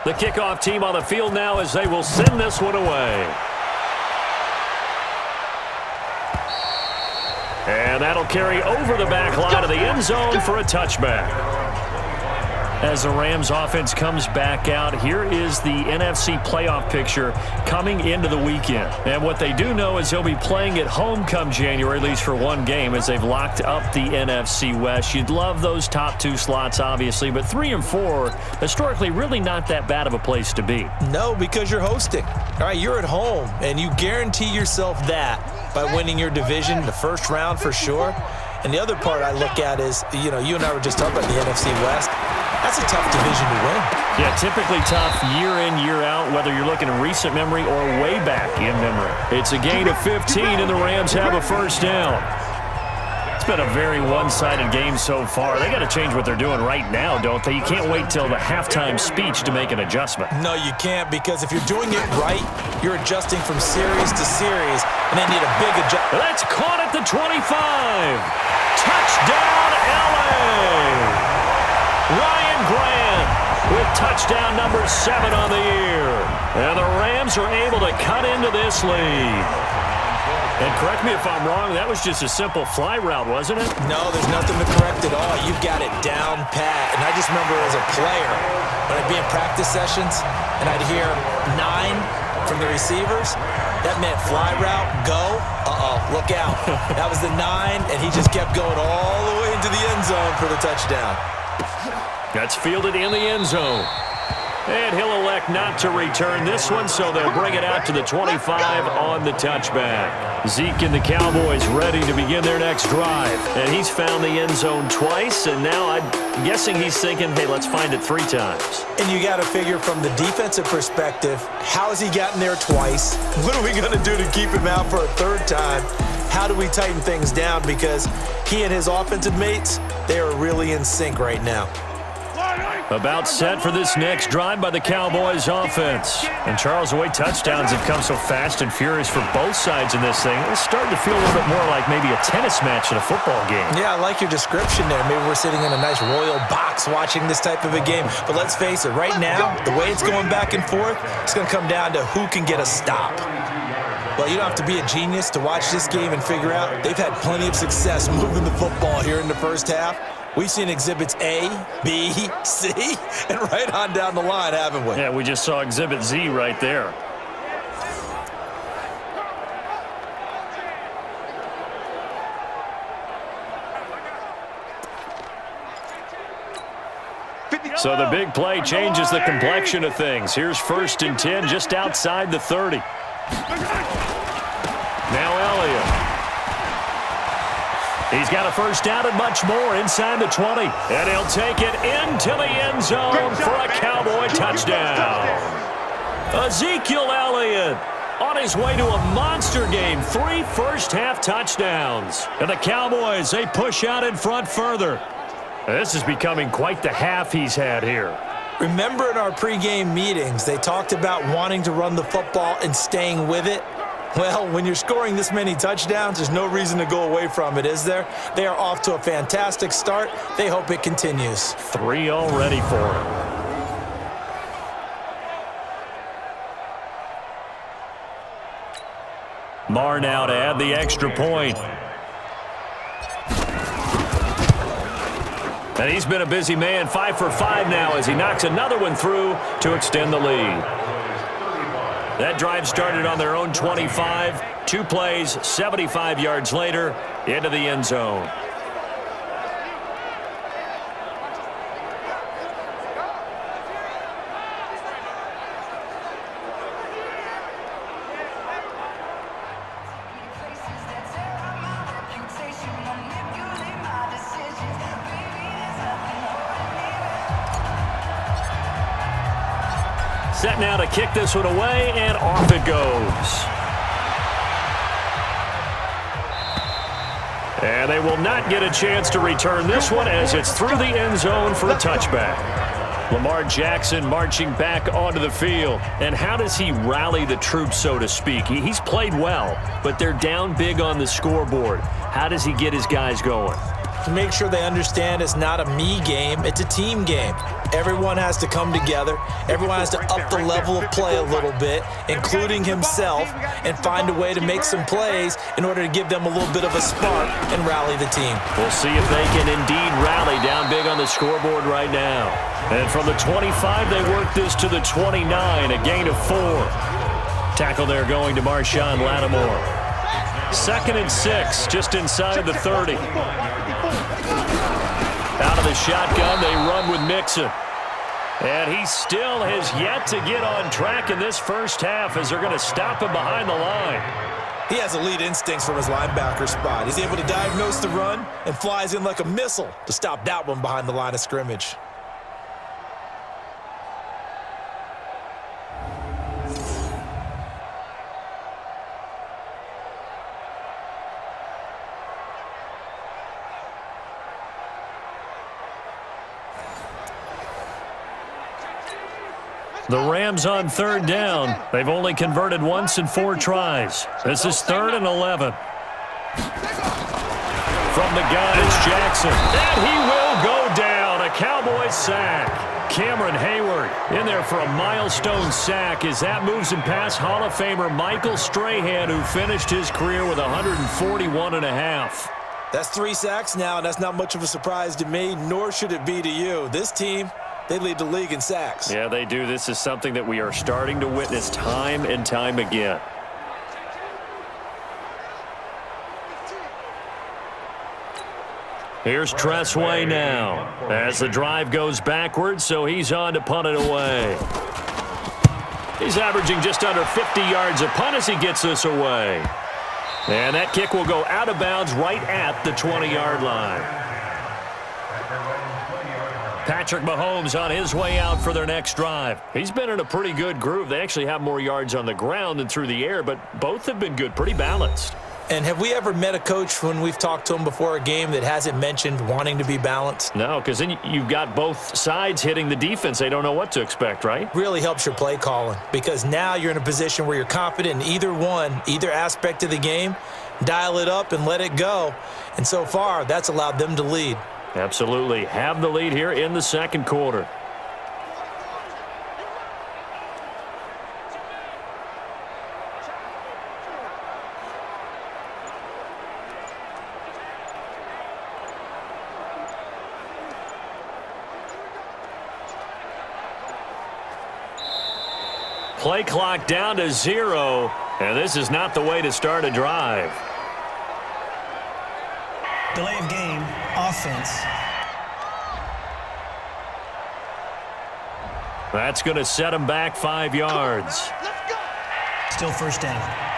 The kickoff team on the field now as they will send this one away. And that'll carry over the back line of the end zone for a touchback. As the Rams offense comes back out, here is the NFC playoff picture coming into the weekend. And what they do know is they'll be playing at home come January, at least for one game, as they've locked up the NFC West. You'd love those top two slots, obviously, but 3 and 4, historically, really not that bad of a place to be. No, because you're hosting. All right, you're at home, and you guarantee yourself that by winning your division, the first round for sure. And the other part I look at is, you and I were just talking about the NFC West. That's a tough division to win. Yeah, typically tough year in, year out, whether you're looking in recent memory or way back in memory. It's a gain of 15, and the Rams have a first down. It's been a very one-sided game so far. They got to change what they're doing right now, don't they? You can't wait till the halftime speech to make an adjustment. No, you can't, because if you're doing it right, you're adjusting from series to series, and they need a big adjustment. That's caught at the 25. Touchdown, L.A. Ryan Grant with touchdown number 7 on the year. And the Rams are able to cut into this lead. And correct me if I'm wrong, that was just a simple fly route, wasn't it? No, there's nothing to correct at all. You've got it down pat. And I just remember as a player, when I'd be in practice sessions and I'd hear 9 from the receivers, that meant fly route, go, look out. That was the 9, and he just kept going all the way into the end zone for the touchdown. That's fielded in the end zone. And he'll elect not to return this one, so they'll bring it out to the 25 on the touchback. Zeke and the Cowboys ready to begin their next drive. And he's found the end zone twice, and now I'm guessing he's thinking, hey, let's find it 3 times. And you got to figure from the defensive perspective, how has he gotten there twice? What are we going to do to keep him out for a 3rd time? How do we tighten things down? Because he and his offensive mates, they are really in sync right now. About set for this next drive by the Cowboys offense. And Charles, the way touchdowns have come so fast and furious for both sides in this thing, it's starting to feel a little bit more like maybe a tennis match in a football game. Yeah, I like your description there. Maybe we're sitting in a nice royal box watching this type of a game. But let's face it, right now, the way it's going back and forth, it's going to come down to who can get a stop. Well, you don't have to be a genius to watch this game and figure out they've had plenty of success moving the football here in the first half. We've seen exhibits A, B, C, and right on down the line, haven't we? Yeah, we just saw exhibit Z right there. So the big play changes the complexion of things. Here's 1st and 10 just outside the 30. Now Elliott. He's got a first down and much more inside the 20. And he'll take it into the end zone for a Cowboy touchdown. Ezekiel Elliott on his way to a monster game. 3 first-half touchdowns. And the Cowboys, they push out in front further. This is becoming quite the half he's had here. Remember in our pregame meetings, they talked about wanting to run the football and staying with it? Well, when you're scoring this many touchdowns, there's no reason to go away from it, is there? They are off to a fantastic start. They hope it continues. 3 already for him. Marr now to add the extra point. And he's been a busy man, 5 for 5 now as he knocks another one through to extend the lead. That drive started on their own 25. 2 plays, 75 yards later, into the end zone. Set now to kick this one away, and off it goes. And they will not get a chance to return this one as it's through the end zone for a touchback. Lamar Jackson marching back onto the field. And how does he rally the troops, so to speak? He's played well, but they're down big on the scoreboard. How does he get his guys going? to make sure they understand it's not a me game, it's a team game. Everyone has to come together. Everyone has to up the level of play a little bit, including himself, and find a way to make some plays in order to give them a little bit of a spark and rally the team. We'll see if they can indeed rally. Down big on the scoreboard right now. And from the 25, they work this to the 29, a gain of 4. Tackle there going to Marshawn Lattimore. 2nd and 6, just inside the 30. Out of the shotgun, they run with Mixon. And he still has yet to get on track in this first half as they're going to stop him behind the line. He has elite instincts from his linebacker spot. He's able to diagnose the run and flies in like a missile to stop that one behind the line of scrimmage. The Rams on 3rd down. They've only converted once in 4 tries. This is 3rd and 11. From the gun, it's Jackson. And he will go down. A Cowboys sack. Cameron Hayward in there for a milestone sack as that moves him past Hall of Famer Michael Strahan, who finished his career with 141.5. That's 3 sacks now, and that's not much of a surprise to me, nor should it be to you. This team, they lead the league in sacks. Yeah, they do. This is something that we are starting to witness time and time again. Here's Tressway now as the drive goes backwards, so he's on to punt it away. He's averaging just under 50 yards a punt as he gets this away. And that kick will go out of bounds right at the 20-yard line. Patrick Mahomes on his way out for their next drive. He's been in a pretty good groove. They actually have more yards on the ground than through the air, but both have been good, pretty balanced. And have we ever met a coach when we've talked to him before a game that hasn't mentioned wanting to be balanced? No, because then you've got both sides hitting the defense. They don't know what to expect, right? Really helps your play calling, because now you're in a position where you're confident in either aspect of the game. Dial it up and let it go. And so far, that's allowed them to lead. Absolutely. Have the lead here in the second quarter. Play clock down to 0, and this is not the way to start a drive. Delay of game, offense. That's going to set him back 5 yards. Still first down.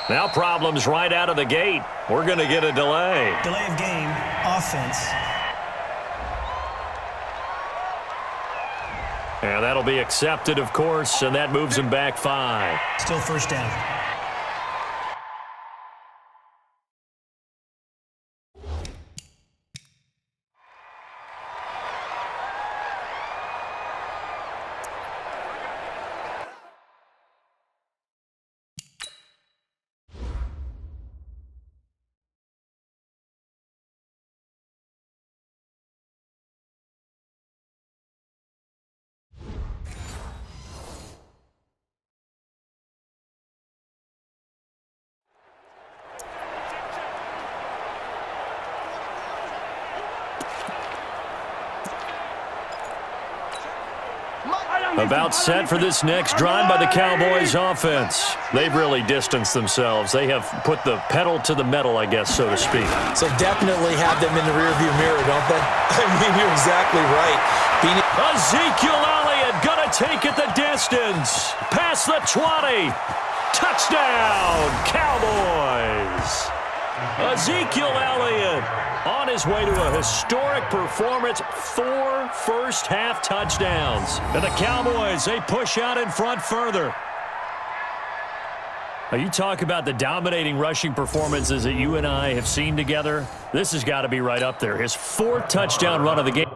Now problems right out of the gate. We're going to get a delay. Delay of game, offense. And that'll be accepted, of course, and that moves him back 5. Still first down. About set for this next drive by the Cowboys offense. They've really distanced themselves. They have put the pedal to the metal, I guess, so to speak. So definitely have them in the rearview mirror, don't they? I mean, you're exactly right. Ezekiel Elliott going to take it the distance. Past the 20. Touchdown, Cowboys. Ezekiel Elliott on his way to a historic performance, 4 first-half touchdowns. And the Cowboys, they push out in front further. Now, you talk about the dominating rushing performances that you and I have seen together. This has got to be right up there. His 4th touchdown run of the game.